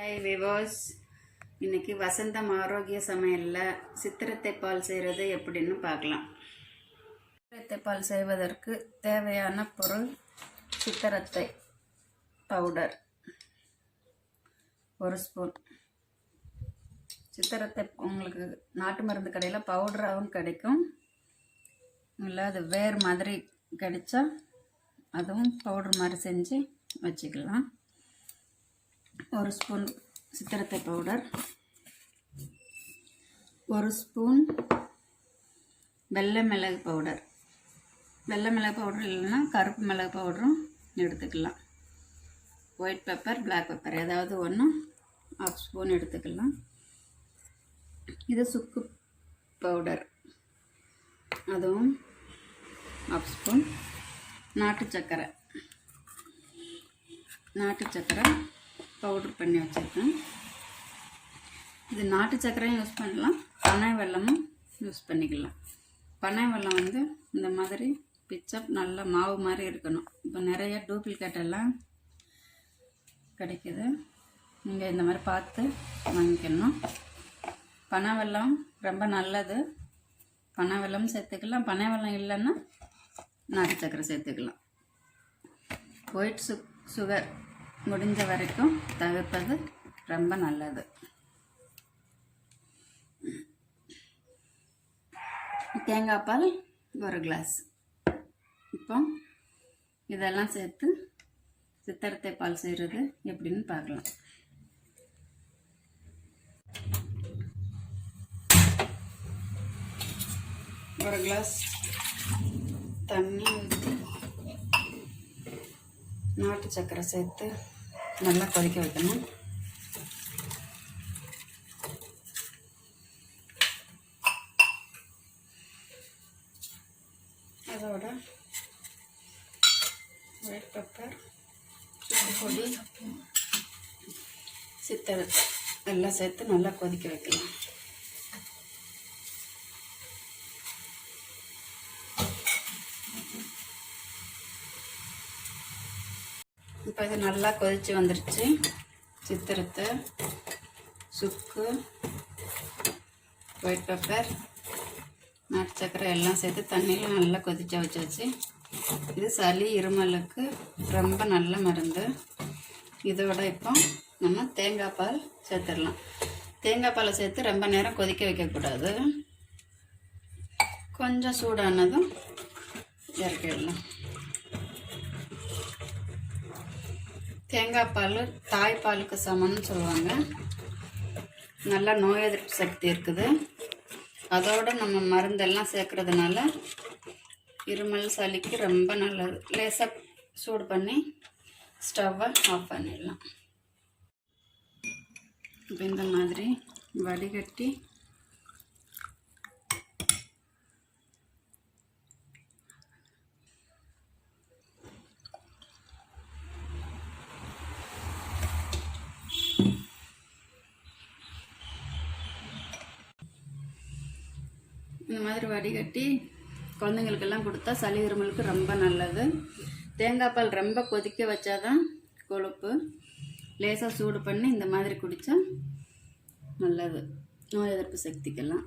Hi விவோஸ், இன்னைக்கு வசந்தம் ஆரோக்கிய சமையலில் சித்திரத்தை பால் செய்கிறது எப்படின்னு பார்க்கலாம். சித்திரத்தை பால் செய்வதற்கு தேவையான பொருள்: சித்திரத்தை பவுடர் 1 ஸ்பூன். சித்திரத்தை உங்களுக்கு நாட்டு மருந்து கடையில் பவுடராகவும் கிடைக்கும், இல்லை அது வேர் மாதிரி கிடைச்சா அதுவும் பவுடர் மாதிரி செஞ்சு வச்சுக்கலாம். 1 ஸ்பூன் சித்திரத்தை பவுடர், 1 ஸ்பூன் வெள்ளை மிளகு பவுடர். வெள்ளை மிளகு பவுடர் இல்லைன்னா கருப்பு மிளகு பவுடரும் எடுத்துக்கலாம். ஒயிட் பெப்பர், பிளாக் பெப்பர் ஏதாவது ஒன்று 1/2 ஸ்பூன் எடுத்துக்கலாம். இது சுக்கு பவுடர், அதுவும் 1/2 ஸ்பூன். நாட்டு சர்க்கரை பவுடர் பண்ணி வச்சுருக்கேன். இது நாட்டு சர்க்கரையும் யூஸ் பண்ணலாம், பனை வெல்லமும் யூஸ் பண்ணிக்கலாம். பனை வெல்லம் இந்த மாதிரி பிச்சப் நல்ல மாவு மாதிரி இருக்கணும். இப்போ நிறைய டூப்ளிகேட் எல்லாம் கிடைக்கிது, நீங்கள் இந்த மாதிரி பார்த்து வாங்கிக்கணும். பனை வெல்லம் ரொம்ப நல்லது, பனை வெல்லம் சேர்த்துக்கலாம். பனை வெல்லம் இல்லைன்னா நாட்டு சர்க்கரை சேர்த்துக்கலாம். ஒயிட் சுகர் முடிஞ்ச வரைக்கும் தவிர்ப்பது ரொம்ப நல்லது. தேங்காய் பால் 1 கிளாஸ். இப்போ இதெல்லாம் சேர்த்து சித்திரத்தை பால் செய்கிறது எப்படின்னு பார்க்கலாம். ஒரு கிளாஸ் தண்ணி ஊற்றி நாட்டு சர்க்கரை சேர்த்து நல்லா கொதிக்க வைக்கணும். அதோட ஒயிட் பெப்பர், சுக்கு பொடி, சித்திரை எல்லாம் சேர்த்து நல்லா கொதிக்க வைக்கலாம். இப்போ இது நல்லா கொதித்து வந்துருச்சு. சித்திரத்தை, சுக்கு, ஒயிட் பெப்பர், நாட்டு சர்க்கரை எல்லாம் சேர்த்து தண்ணியில் நல்லா கொதிச்சு வச்சாச்சு. இது சளி இருமலுக்கு ரொம்ப நல்ல மருந்து. இதோட இப்போ நம்ம தேங்காய் பால் சேர்த்துடலாம். தேங்காய் பாலை சேர்த்து ரொம்ப நேரம் கொதிக்க வைக்கக்கூடாது. கொஞ்சம் சூடானதும் இறக்கிடலாம். தேங்காய் பால் தாய்ப்பாலுக்கு சமம்னு சொல்லுவாங்க. நல்லா நோய் எதிர்ப்பு சக்தி இருக்குது. அதோடு நம்ம மருந்தெல்லாம் சேர்க்கறதுனால இருமல் சளிக்கு ரொம்ப நல்லது. லேசாக சூடு பண்ணி ஸ்டவ்வை ஆஃப் பண்ணிடலாம். இப்போ இந்த மாதிரி வடிகட்டி குழந்தைங்களுக்கெல்லாம் கொடுத்தா சளி இருமலுக்கு ரொம்ப நல்லது. தேங்காய் பால் ரொம்ப கொதிக்க வச்சாதான் கொழுப்பு. லேசாக சூடு பண்ணி இந்த மாதிரி குடித்தா நல்லது, நோய் எதிர்ப்பு சக்திக்கெல்லாம்.